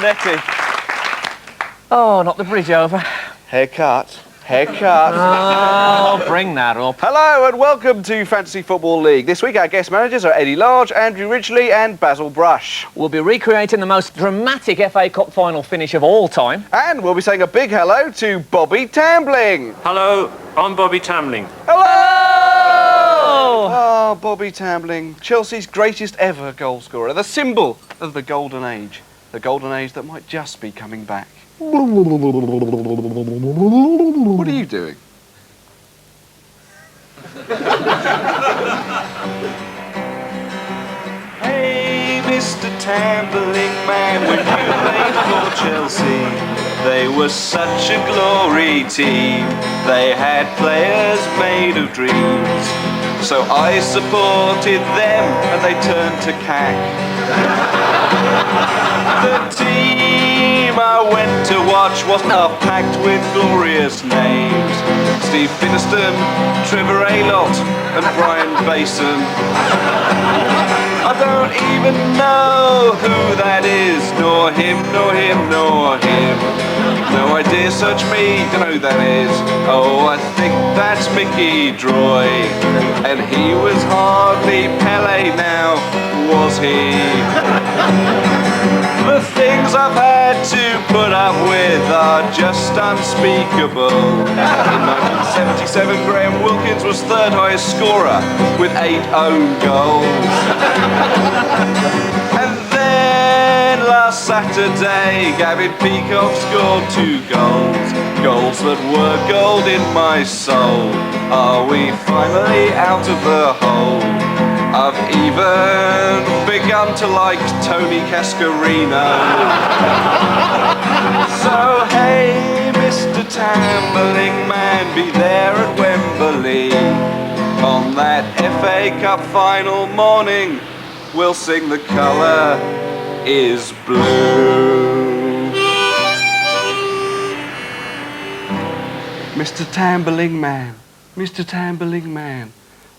Bonetti. Oh, not the bridge over. Haircut. Oh, bring that up. Hello and welcome to Fantasy Football League. This week our guest managers are Eddie Large, Andrew Ridgeley and Basil Brush. We'll be recreating the most dramatic FA Cup final finish of all time. And we'll be saying a big hello to Bobby Tambling. Hello, I'm Bobby Tambling. Hello! Oh, Bobby Tambling, Chelsea's greatest ever goal scorer, the symbol of the golden age. The golden age that might just be coming back. What are you doing? Hey, Mr. Tambling Man, when you played for Chelsea, they were such a glory team. They had players made of dreams. So I supported them and they turned to cack. The team I went to watch wasn't half packed with glorious names. Steve Finiston, Trevor Aylott and Brian Basin. I don't even know who that is, nor him, nor him, nor him. No idea, search me, don't know who that is. Oh, I think that's Mickey Droy. And he was hardly Pele now, was he? The things I've had to put up with are just unspeakable. In 1977, Graham Wilkins was third highest scorer with 8 own goals. And then last Saturday, Gavin Peacock scored 2 goals. Goals that were gold in my soul. Are we finally out of the hole? I've even begun to like Tony Cascarino. So hey, Mr. Tambling Man, be there at Wembley. On that FA Cup final morning, we'll sing The Colour is Blue. Mr. Tambling Man, Mr. Tambling Man.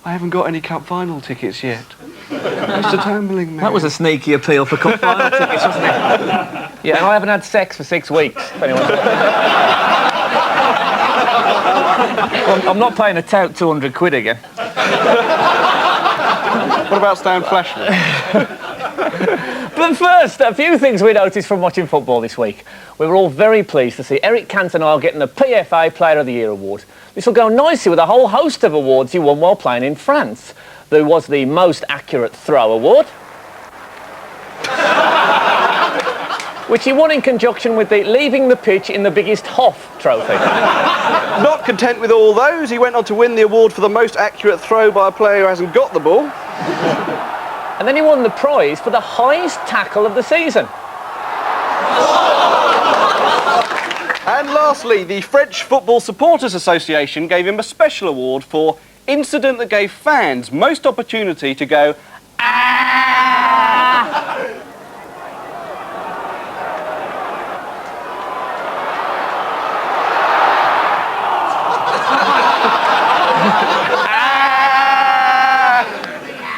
I haven't got any cup final tickets yet. Mr. Tambling Man. That was a sneaky appeal for cup final tickets, wasn't it? Yeah, and I haven't had sex for 6 weeks, if anyone's I'm not paying a tout 200 quid again. What about Stan Flashman? But first, a few things we noticed from watching football this week. We were all very pleased to see Eric Cantona getting the PFA Player of the Year award. This will go nicely with a whole host of awards he won while playing in France. There was the Most Accurate Throw Award, which he won in conjunction with the Leaving the Pitch in the Biggest Hoff trophy. Not content with all those, he went on to win the award for the most accurate throw by a player who hasn't got the ball. And then he won the prize for the highest tackle of the season. And lastly, the French Football Supporters Association gave him a special award for incident that gave fans most opportunity to go, ah!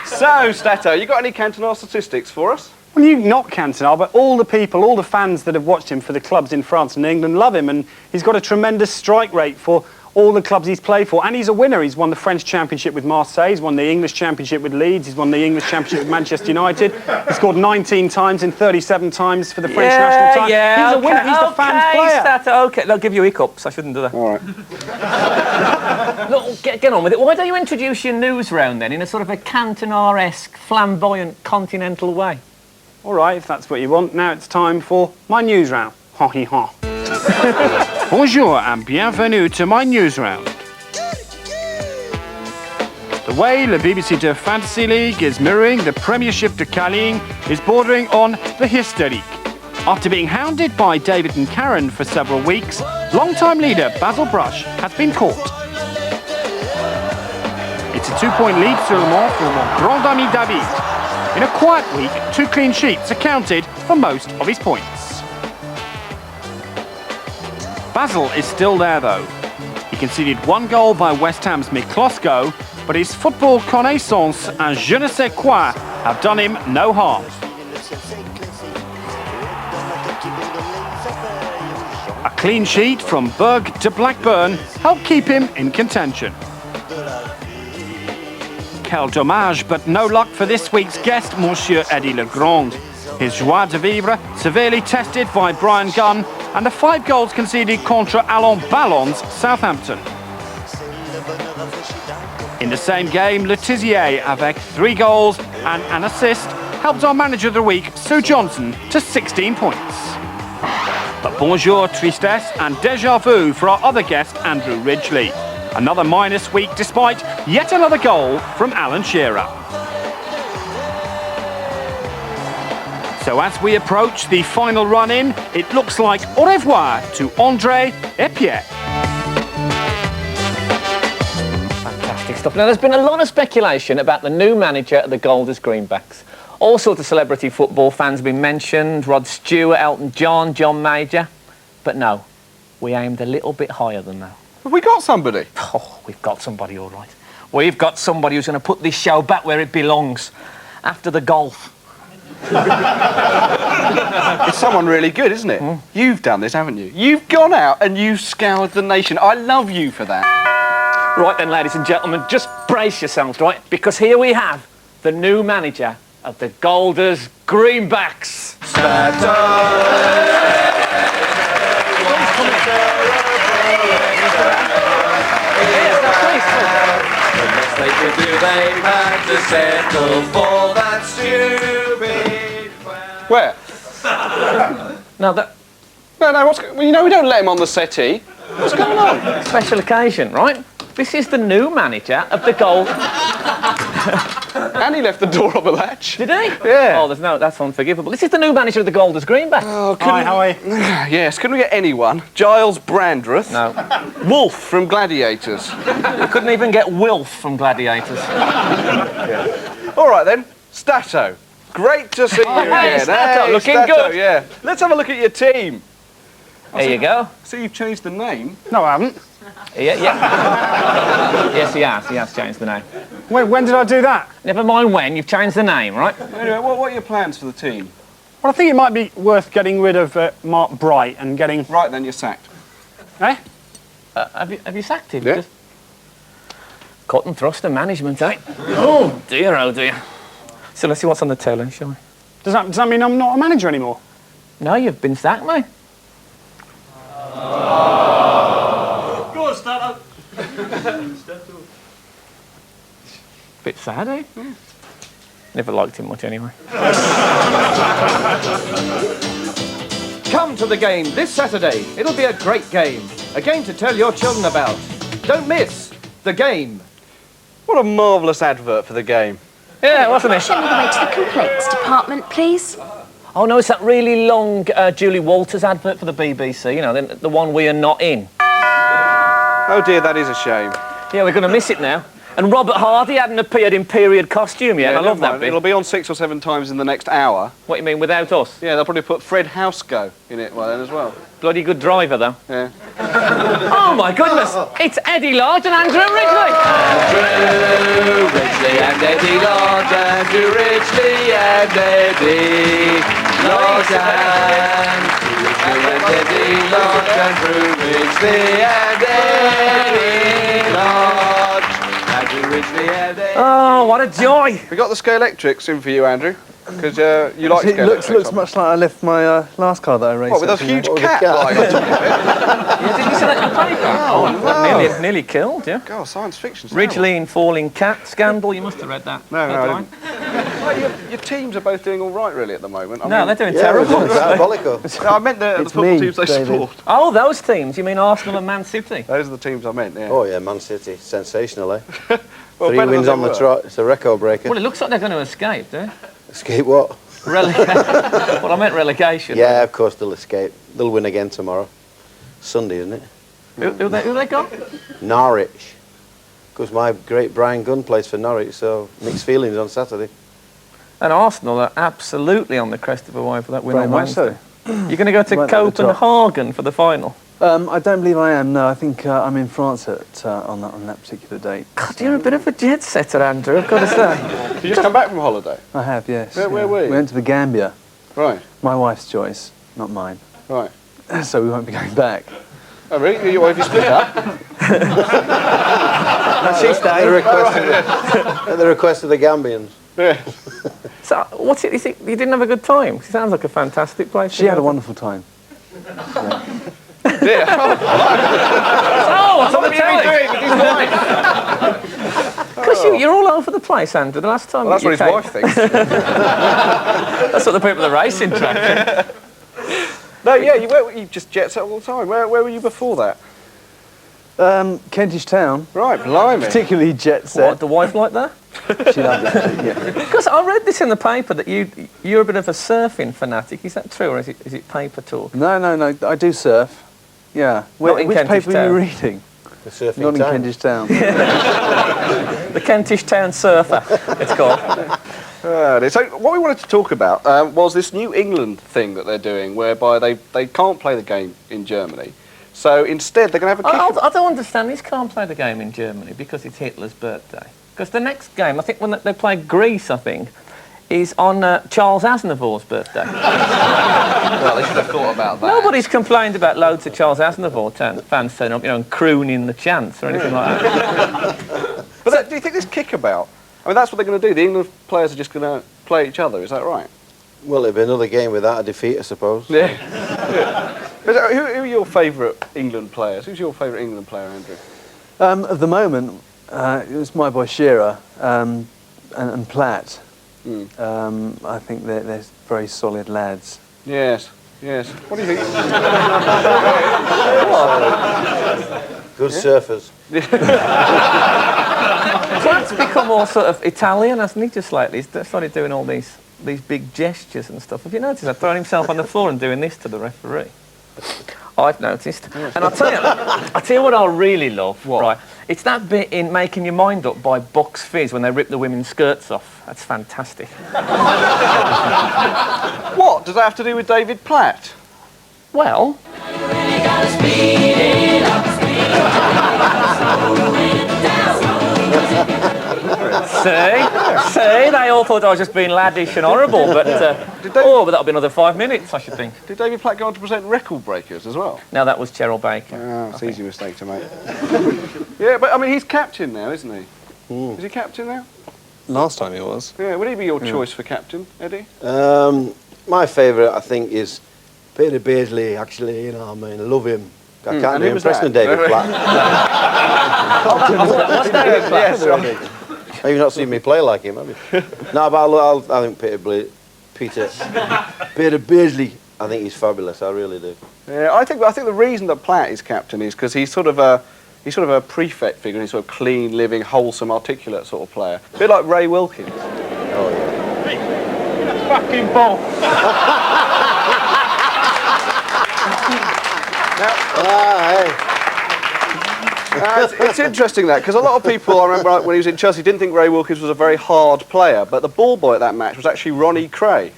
So, Stato, you got any Cantona statistics for us? Well, you not Cantona, but all the people, all the fans that have watched him for the clubs in France and England love him, and he's got a tremendous strike rate for all the clubs he's played for, and he's a winner. He's won the French Championship with Marseille, he's won the English Championship with Leeds, he's won the English Championship with Manchester United, he scored 19 times in 37 times for the French national team. Yeah, he's a winner, he's the fans' player. Stato, okay, they'll give you hiccups, I shouldn't do that. All right. Look, get on with it. Why don't you introduce your news round then in a sort of a Cantona-esque, flamboyant, continental way? All right, if that's what you want. Now it's time for my news round. Ha he ha. Bonjour and bienvenue to my news round. The way the BBC Deux Fantasy League is mirroring the Premiership de Caling is bordering on the hysterique. After being hounded by David and Karen for several weeks, long-time leader Basil Brush has been caught. It's a 2-point lead seulement for mon grand ami David. In a quiet week, 2 clean sheets accounted for most of his points. Basil is still there though. He conceded 1 goal by West Ham's Miklosko, but his football connaissance and je ne sais quoi have done him no harm. A clean sheet from Berg to Blackburn helped keep him in contention. Quel dommage, but no luck for this week's guest, Monsieur Eddie Legrand. His joie de vivre severely tested by Brian Gunn and the 5 goals conceded contra Allons Ballons, Southampton. In the same game, Letizier, avec 3 goals and an assist, helped our manager of the week, Sue Johnson, to 16 points. But bonjour, tristesse and déjà vu for our other guest, Andrew Ridgeley. Another minus week despite yet another goal from Alan Shearer. So as we approach the final run-in, it looks like au revoir to André et Pierre. Fantastic stuff. Now, there's been a lot of speculation about the new manager of the Golders Greenbacks. All sorts of celebrity football fans have been mentioned, Rod Stewart, Elton John, John Major. But no, we aimed a little bit higher than that. Have we got somebody? Oh, we've got somebody, all right. We've got somebody who's going to put this show back where it belongs, after the golf. It's someone really good, isn't it? You've done this, haven't you? You've gone out and you've scoured the nation. I love you for that. Right then, ladies and gentlemen, just brace yourselves, right? Because here we have the new manager of the Golders Greenbacks. They had to settle for that stupid. Where? Now, that No, what's well, you know, we don't let him on the settee. What's going on? special occasion, right? This is the new manager of the Gold... And he left the door on the latch. Did he? Yeah. Oh, that's unforgivable. This is the new manager of the Golders Greenbacks. Oh, Hi, how are you? Yes, couldn't we get anyone? Giles Brandreth. No. Wolf from Gladiators. We couldn't even get Wilf from Gladiators. All right then, Stato. Great to see you again. Stato, looking Stato, good. Yeah. Let's have a look at your team. There you go. So you've changed the name. No, I haven't. Yeah. Yes, he has. He has changed the name. When did I do that? Never mind when, you've changed the name, right? Anyway, what are your plans for the team? Well, I think it might be worth getting rid of Mark Bright and getting... Right then, you're sacked. Eh? Have you sacked him? Yeah. Cut and thrust and management, eh? Oh dear. So let's see what's on the tail end, shall we? Does that mean I'm not a manager anymore? No, you've been sacked, mate. Bit sad, eh? Never liked him much anyway. Come to the game this Saturday. It'll be a great game. A game to tell your children about. Don't miss the game. What a marvellous advert for the game. Yeah, wasn't it? Show me the way to the complaints department, please. Oh no, it's that really long Julie Walters advert for the BBC, you know, the one we are not in. Oh dear, that is a shame. Yeah, we're going to miss it now. And Robert Hardy hadn't appeared in period costume yet. I love that bit. It'll be on 6 or 7 times in the next hour. What do you mean, without us? Yeah, they'll probably put Fred Housego in it then as well. Bloody good driver, though. Yeah. Oh, my goodness! It's Eddie Lodge and Andrew Ridgeley! Andrew Ridgeley and Eddie Lodge, Andrew Ridgeley and Eddie Lodge, Andrew Ridgeley and Eddie Lodge. Oh, what a joy! We got the Scalextrics in for you, Andrew, because you like Scalextrics. It looks much like I left my last car that I raced. What, with a huge cat lying on top of it? Yeah, did you see that in the paper? Oh, no. nearly killed, yeah. God, science fiction's Ridgeley in falling cat scandal. You must have read that. No, I headline. didn't. Well, your teams are both doing all right, really, at the moment. I No, mean, they're doing Yeah, terrible. it's diabolical. No, I meant the football me, teams they David. support. Oh, those teams. You mean Arsenal and Man City? Those are the teams I meant, yeah. Oh yeah, Man City, sensational, eh? Well, 3 better wins than on the they trot. It's a record breaker. Well, it looks like they're going to escape, do they? Escape what? Well, I meant relegation. Yeah, of course they'll escape. They'll win again tomorrow. Sunday, isn't it? Who they got? Norwich. Because my great Brian Gunn plays for Norwich, so mixed feelings on Saturday. And Arsenal are absolutely on the crest of a wave for that win Very on much Wednesday. You're going to go to Right at the top. Copenhagen for the final. I don't believe I am. No, I think I'm in France on that particular date. God, you're a bit of a jet setter, Andrew, I've got to say. Did you just come back from holiday? I have, yes. Where were you? We went to the Gambia. Right, My wife's choice, not mine. right. so we won't be going back. Oh, really? Your wife, you split up? She stayed. At the request of the Gambians. Yeah. So, what's it? You didn't have a good time? It sounds like a fantastic place. She had a wonderful time. Yeah. Oh, what's on the What have you been doing with his wife? Because you're all over the place, Andrew. The last time Well, that's what his wife thinks. That's what the people are racing track. No, yeah, you just jet set all the time. Where were you before that? Kentish Town, Right, blimey. particularly jet What, set. the wife like that? She loved it. Yeah. Because I read this in the paper that you're a bit of a surfing fanatic. Is that true, or is it paper talk? No. I do surf. Yeah. Not in Which Kentish paper are you Town. reading? The Surfing Not in Times. Kentish Town. The Kentish Town Surfer, it's called. So what we wanted to talk about was this New England thing that they're doing, whereby they can't play the game in Germany. So instead, they're going to have a kick. I don't understand. This can't play the game in Germany because it's Hitler's birthday. Because the next game, I think when they play Greece, I think, is on Charles Aznavour's birthday. Well, they should have thought about that. Nobody's complained about loads of Charles Aznavour fans turning up, and crooning the chants or anything like that. But do you think this kickabout? I mean, that's what they're going to do. The England players are just going to play each other. Is that right? Well, it'll be another game without a defeat, I suppose. Yeah. Who are your favourite England players? Who's your favourite England player, Andrew? At the moment, it was my boy Shearer and Platt. I think they're very solid lads. Yes. What do you think? Good surfers. Platt's become all sort of Italian, hasn't he, just lately? He's started doing all these big gestures and stuff. Have you noticed that? Throwing himself on the floor and doing this to the referee. I've noticed. And I'll tell you what I really love, right? It's that bit in Making Your Mind Up by Bucks Fizz when they rip the women's skirts off. That's fantastic. What does that have to do with David Platt? Well... See, they all thought I was just being laddish and horrible, but but that'll be another 5 minutes, I should think. Did David Platt go on to present Record Breakers as well? No, that was Cheryl Baker. Oh, it's an easy mistake to make. Yeah, but I mean, he's captain now, isn't he? Is he captain now? Last time he was. Yeah, would he be your choice for captain, Eddie? My favourite, I think, is Peter Basil. Actually, you know, I mean, I love him. I can't do impressing David Platt. What's David Platt? Yes, have you not seen me play like him, have you? No, but I think Peter Basil, I think he's fabulous. I really do. Yeah, I think the reason that Platt is captain is because he's sort of a prefect figure. He's sort of clean, living, wholesome, articulate sort of player. A bit like Ray Wilkins. Oh yeah. Hey, fucking ball. It's interesting that, because a lot of people, I remember when he was in Chelsea, didn't think Ray Wilkins was a very hard player, but the ball boy at that match was actually Ronnie Cray.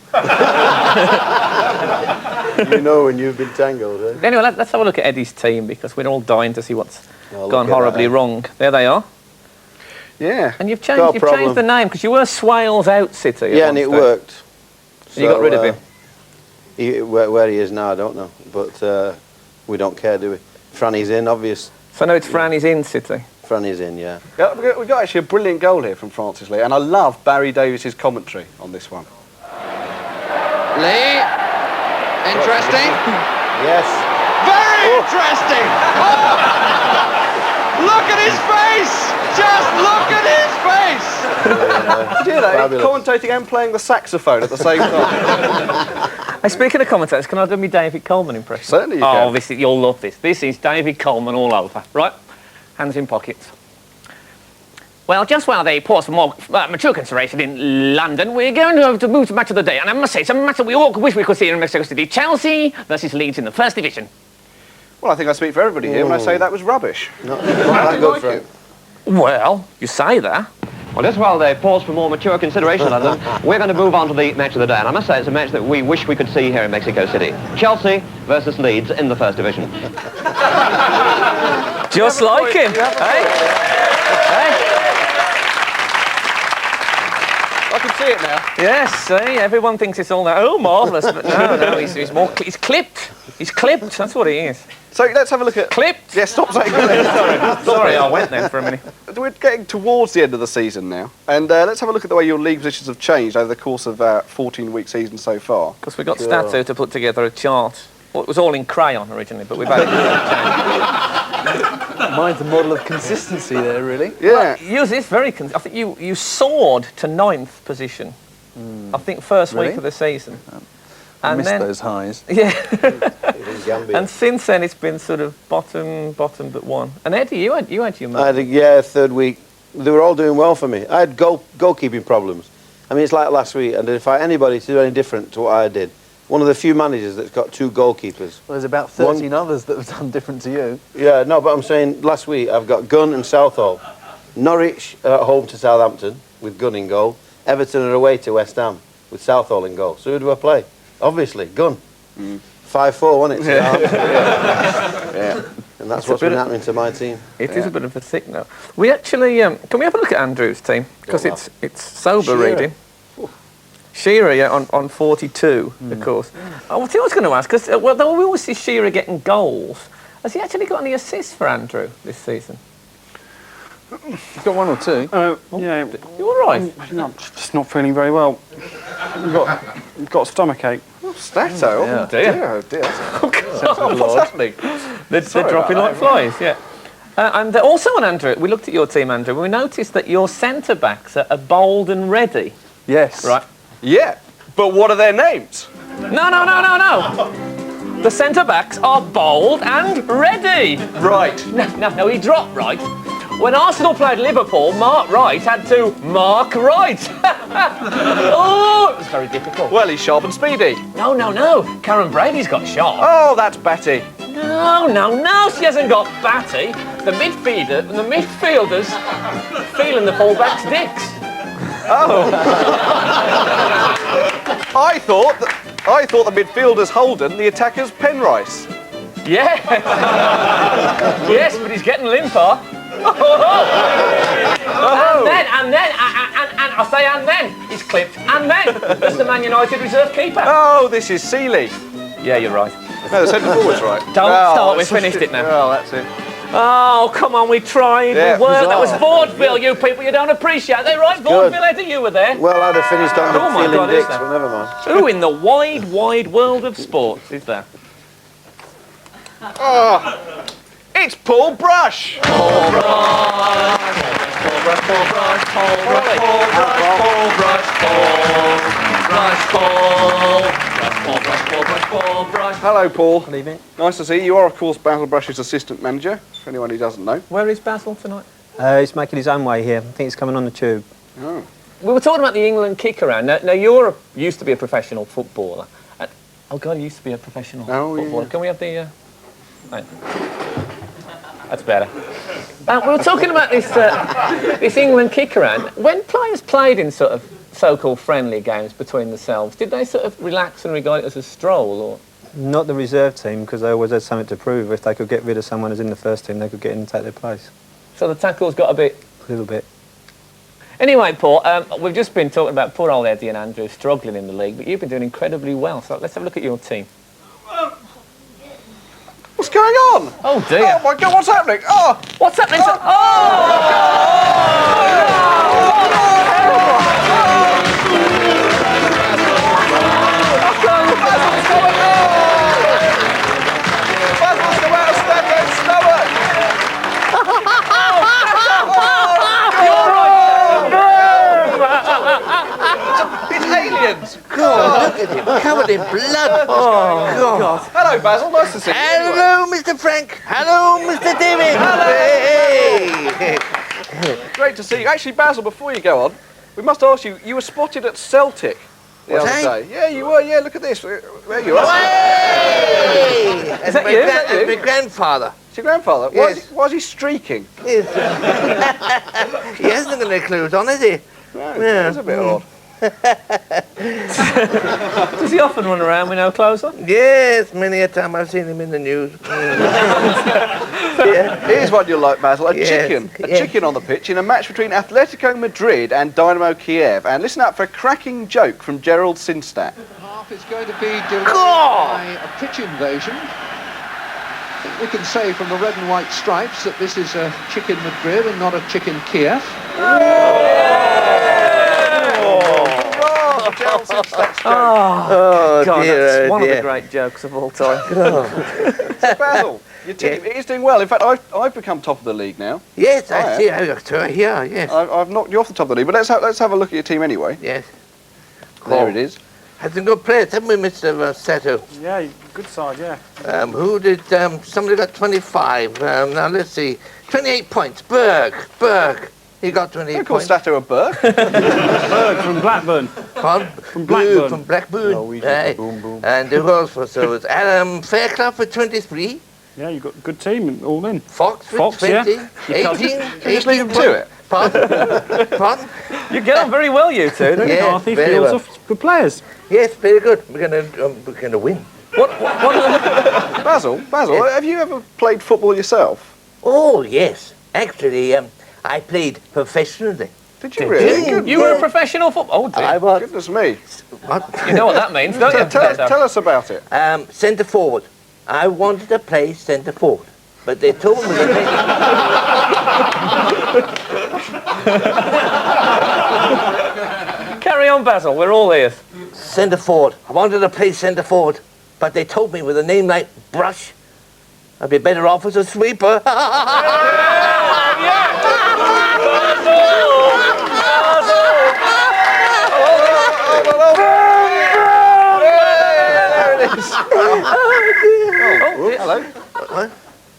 You know when you've been tangled, eh? Anyway, let's have a look at Eddie's team, because we're all dying to see what's look gone at horribly that. wrong. There they are. Yeah. And you've Got a changed problem. the name, because you were Swales out City. at Yeah, one and it stage. worked. And you got rid of him. Where he is now, I don't know. But we don't care, do we? Franny's in, obvious. So now it's Franny's in City. Franny's in, yeah. Yeah, we've got actually a brilliant goal here from Francis Lee, and I love Barry Davies's commentary on this one. Lee, interesting. Yes. Very interesting. Oh! Look at his face. Just look at his face. Did you hear that? Fabulous. Commentating and playing the saxophone at the same time. Hey, speaking of commentators, can I do my David Coleman impression? Certainly you can. Oh, you'll love this. This is David Coleman all over. Right? Hands in pockets. Well, just while they pause for more mature consideration in London, we're going to move to match of the day. And I must say, it's a match that we all wish we could see in Mexico City. Chelsea versus Leeds in the First Division. Well, I think I speak for everybody here when I say that was rubbish. Not that good for him. Well, you say that. Well, just while they pause for more mature consideration, London, we're going to move on to the match of the day. And I must say, it's a match that we wish we could see here in Mexico City. Chelsea versus Leeds in the First Division. Just like him. Hey? I can see it now. Yes, see, everyone thinks it's all that, oh, marvellous, but no, he's more, he's clipped. He's clipped, that's what he is. So let's have a look at... Clipped? Yeah, stop saying clipped. Sorry, I went then for a minute. We're getting towards the end of the season now, and let's have a look at the way your league positions have changed over the course of 14-week season so far. Because we got Statu to put together a chart. Well, it was all in crayon originally, but we've had it. Mine's a model of consistency there, really. Yeah. Yours is very... I think you soared to 9th position. I think first Really? week of the season. I And missed then, those highs. yeah. Gambia. And since then, it's been sort of bottom but one. And Eddie, you had your I moment. had third week. They were all doing well for me. I had goalkeeping problems. I mean, it's like last week. I didn't find anybody to do any different to what I did. One of the few managers that's got 2 goalkeepers. Well, there's about 13 others that have done different to you. Yeah, no, but I'm saying last week I've got Gunn and Southall. Norwich are at home to Southampton with Gunn in goal. Everton are away to West Ham with Southall in goal. So who do I play? Obviously, Gunn. 5-4, wasn't it? Yeah. And that's what's been happening to my team. It is a bit of a thick note. We actually... can we have a look at Andrew's team? Because it's sober Shearer. reading. Shearer, yeah, on 42, of course. Oh, what I was going to ask, because we always see Shearer getting goals. Has he actually got any assists for Andrew this season? He's got 1 or 2. Yeah, You all right? no, just not feeling very well. I've got a stomachache. Stato? Yeah. Oh, dear. Oh, dear. What's happening? They're dropping like flies, yeah. And also on Andrew, we looked at your team, Andrew, we noticed that your centre-backs are bold and ready. Yes. Right. Yeah, but what are their names? No. The centre-backs are bold and ready. Right. No, he dropped right. When Arsenal played Liverpool, Mark Wright had to mark right. Oh, it was very difficult. Well, he's sharp and speedy. No. Karen Brady's got sharp. Oh, that's Betty. No, she hasn't got batty. The midfielders feeling the fullbacks' dicks. I thought the midfielder's Holden, the attacker's Penrice. Yeah. Yes, but he's getting limper. And then he's clipped. And then there's the Man United reserve keeper. Oh, this is Seeley. Yeah, you're right. No, the centre forward's right. Don't start, we've finished it now. Oh, that's it. Oh, come on, we tried. Yeah, We worked. That was vaudeville, you people. You don't appreciate that, right? Vaudeville, Eddie, you were there. Well, I'd have finished on Oh my feeling God, is dicks, that? but never mind. Who in the wide world of sports is there? Oh, it's Paul Brush. Hello, Paul. Good evening. Nice to see you. You are, of course, Basil Brush's assistant manager, for anyone who doesn't know. Where is Basil tonight? He's making his own way here. I think he's coming on the tube. Oh. We were talking about the England kick around. Now you used to be a professional footballer. Oh God, you used to be a professional footballer. Yeah. Can we have the? Right. That's better. We were talking about this England kick around. When players played in sort of so-called friendly games between themselves, did they sort of relax and regard it as a stroll, or? Not the reserve team, because they always had something to prove. If they could get rid of someone who's in the first team, they could get in and take their place. So the tackles got a bit. A little bit. Anyway, Paul, we've just been talking about poor old Eddie and Andrew struggling in the league, but you've been doing incredibly well. So let's have a look at your team. What's going on? Oh dear. Oh my God, what's happening? Oh, What's happening? Basil's come out of Stanley's stomach. It's aliens. God, look at him, covered in blood. Oh, God. Hello, Basil. Nice to see you. Hello, Mr. Frank. Hello, Mr. David. Hey. Great to see you. Actually, Basil, before you go on, we must ask you, you were spotted at Celtic the Was other I? day. Yeah, you were. Yeah, look at this. There you are. Hey! That's that my, you? that's my grandfather. It's your grandfather. Yes. Why is he streaking? Yes. He hasn't got any clothes on, has he? No, Yeah. that's a bit odd. Does he often run around with no clothes on? Yes, many a time I've seen him in the news. Here's what you'll like, Basil. A Yes, chicken. A yes. chicken on the pitch in a match between Atletico Madrid and Dynamo Kiev. And listen up for a cracking joke from Gerald Sinstadt. Half is going to be delayed by a pitch invasion. We can say from the red and white stripes that this is a chicken Madrid and not a chicken Kiev. Oh, God, dear, that's oh, one of dear. the great jokes of all time. So, Basil, your team is doing well. In fact, I've become top of the league now. Yes, I see. Yeah, yes. I've knocked you off the top of the league, but let's have a look at your team anyway. Yes. There it is. Had some good players, haven't we, Mr. Sato? Yeah, good side, yeah. Who did, somebody got 25. Now, let's see. 28 points. Berg. He got 28 Don't call points. Stato a Berg. Berg from Blackburn. Pardon? From Blackburn. From Blackburn. Norwegian, Aye. boom, boom. And who else was there? Was Adam Fairclough with 23. Yeah, you've got a good team all in. Fox with Fox, 20. yeah. 18. Just leave him to it. Pardon? You get on very well, you two. don't you? Yeah, Carthy, very Fields, well. of good players. Yes, very good. We're gonna win. Basil, Yes. have you ever played football yourself? Oh, yes. Actually, I played professionally. Did you really? Yeah. You were a professional football. Oh, dear. I was. Goodness me. You know what that means, don't you? Tell us about it. Centre forward. I wanted to play centre forward, but they told me Carry on, Basil. We're all ears. centre forward. I wanted to play centre forward, but they told me with a name like Brush, I'd be better off as a sweeper.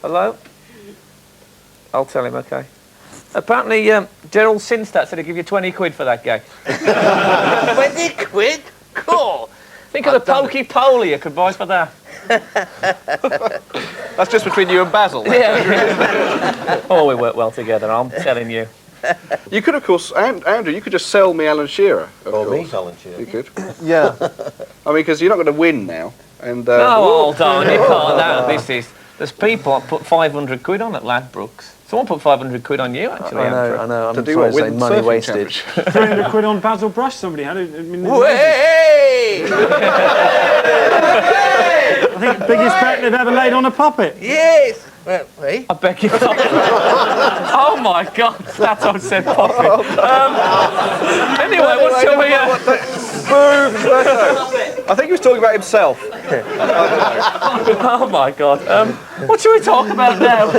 Hello? I'll tell him, okay. Apparently, Gerald Sinstadt said he'd give you 20 quid for that gag. 20 quid? Cool. Think of the pokey-poly you could buy for that. That's just between you and Basil. Yeah. Oh, we work well together, I'm telling you. You could, of course, Andrew, you could just sell me Alan Shearer. Or me, Alan Shearer. You could. Yeah. I mean, because you're not going to win now. And No, hold on, you can't. No, there's people that put 500 quid on at Ladbrokes. Someone put 500 quid on you, actually. I know. I'm To do sorry what, to say, win money surfing wasted. championship? 300 quid on Basil Brush, somebody had it. Hey! I think the biggest bet they've ever laid on a puppet. Yes. Well, hey. I beg your pardon. Oh my God, that's what I said, Poppy. Anyway, what shall we... I think he was talking about himself. Oh my God. What shall we talk about now?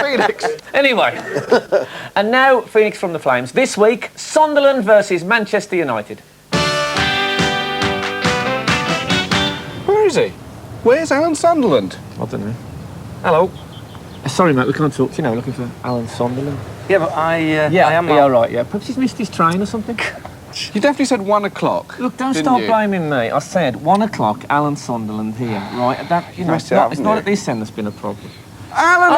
Phoenix. Anyway, and now Phoenix from the Flames. This week, Sunderland versus Manchester United. Where is he? Where's Alan Sunderland? I don't know. Hello. Sorry, mate, we can't talk to you now. We're looking for Alan Sunderland. Yeah, but I am. Yeah, right, yeah. Perhaps he's missed his train or something. You definitely said 1 o'clock. Look, don't didn't start you? blaming me. I said 1 o'clock, Alan Sunderland here, right? That, you know, messed it's it not, up, it's haven't not you? at this end that's been a problem. Alan!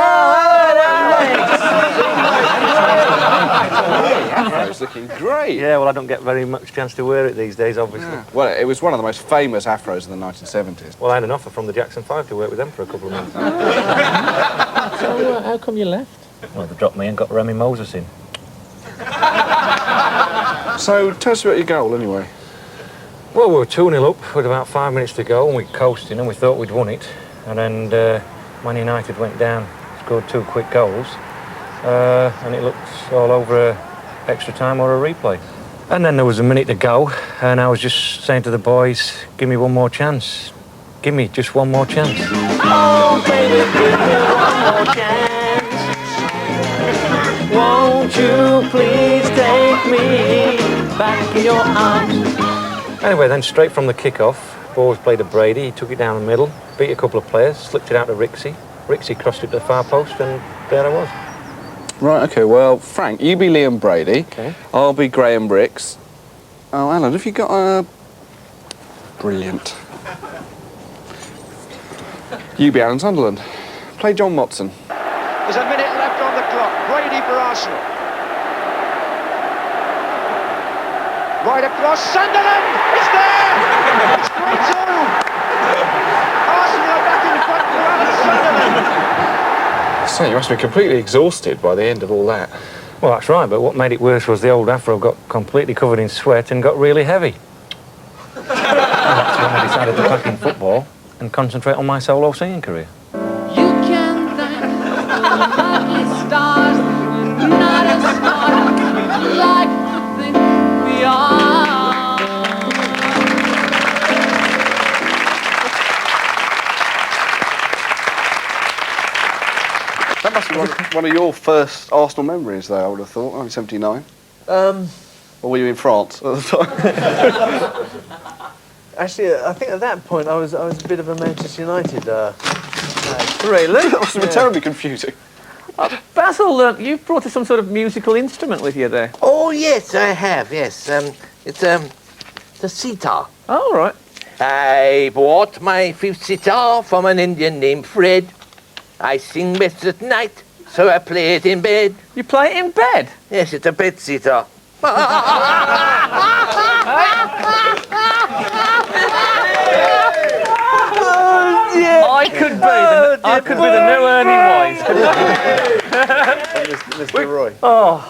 Afro's looking great. Yeah, well, I don't get very much chance to wear it these days, obviously. Yeah. Well, it was one of the most famous afros in the 1970s. Well, I had an offer from the Jackson 5 to work with them for a couple of months. So, how come you left? Well, they dropped me and got Remy Moses in. So, tell us about your goal, anyway. Well, we were 2-0 up with about 5 minutes to go, and we coasted, and we thought we'd won it. And then Man United went down, scored 2 quick goals, and it looked all over extra time or a replay. And then there was a minute to go, and I was just saying to the boys, give me one more chance. Give me just one more chance. Oh, baby, give me one more chance. Won't you please take me back in your arms? Anyway, then straight from the kick-off, ball was played to Brady, he took it down the middle, beat a couple of players, slipped it out to Rixie. Rixie crossed it to the far post, and there I was. Right, OK, well, Frank, you be Liam Brady. Okay. I'll be Graham Bricks. Oh, Alan, have you got a... Brilliant. You be Alan Sunderland. Play John Watson. There's a minute left on the clock. Brady for Arsenal. Right across, Sunderland! It's there! It's 3-2! Arsenal are back in front for Alan Sunderland. say, you must have been completely exhausted by the end of all that. Well, that's right, but what made it worse was the old afro got completely covered in sweat and got really heavy. That's when I decided to pack in football and concentrate on my solo singing career. You can thank the lucky stars, not as smart like you think we are. That must be one of your first Arsenal memories, though, I would have thought, 1979. Or were you in France at the time? Actually, I think at that point I was a bit of a Manchester United. Really? That must have been terribly confusing. Basil, you've brought us some sort of musical instrument with you there. Oh, yes, I have, yes. It's the sitar. Oh, right. I bought my fifth sitar from an Indian named Fred. I sing best at night, so I play it in bed. You play it in bed? Yes, it's a bed sitar. I could be the new Ernie Wise. Mr. Roy.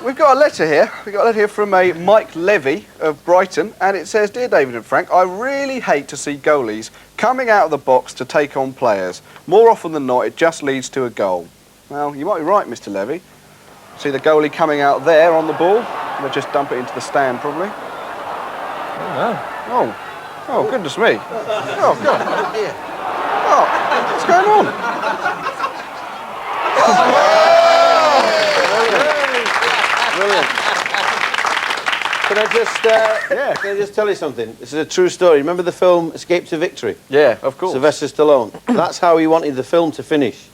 We've got a letter here. We've got a letter here from a Mike Levy of Brighton, and it says, Dear David and Frank, I really hate to see goalies coming out of the box to take on players. More often than not, it just leads to a goal. Well, you might be right, Mr. Levy. See the goalie coming out there on the ball, and they'll just dump it into the stand, probably. Oh, goodness me. Oh, God. Oh, what's going on? Brilliant. Can I just tell you something? This is a true story. Remember the film Escape to Victory? Yeah, of course. Sylvester Stallone. That's how he wanted the film to finish.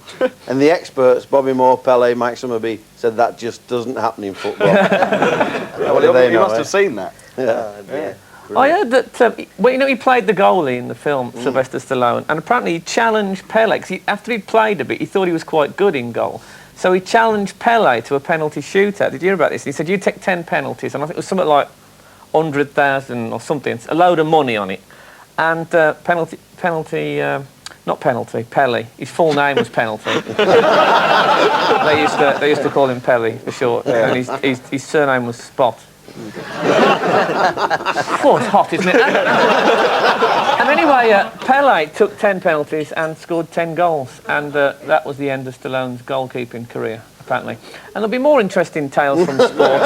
And the experts, Bobby Moore, Pele, Mike Summerby, said that just doesn't happen in football. What do they You know, must have seen that. Yeah. I heard that, he played the goalie in the film, Sylvester Stallone, and apparently he challenged Pele, because after he'd played a bit, he thought he was quite good in goal. So he challenged Pele to a penalty shootout. Did you hear about this? He said, you take 10 penalties, and I think it was something like 100,000 or something, a load of money on it. And Pele. His full name was Penalty. They used to call him Pele for short, and his surname was Spot. Oh, it's hot, isn't it? And anyway, Pele took 10 penalties and scored 10 goals, and that was the end of Stallone's goalkeeping career, apparently. And there'll be more interesting tales from sport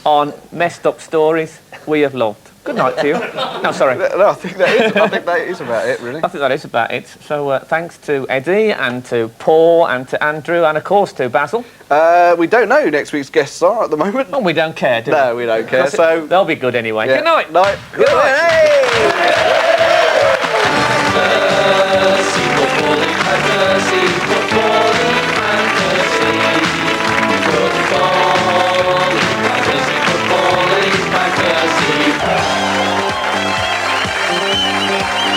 on Messed Up Stories We Have Loved. Good night to you. No, sorry. No, I think that is about it, really. I think that is about it. So thanks to Eddie and to Paul and to Andrew and, of course, to Basil. We don't know who next week's guests are at the moment. Oh, we don't care, do we? No, we don't care. So they'll be good anyway. Yeah. Good night. Good night. Hey!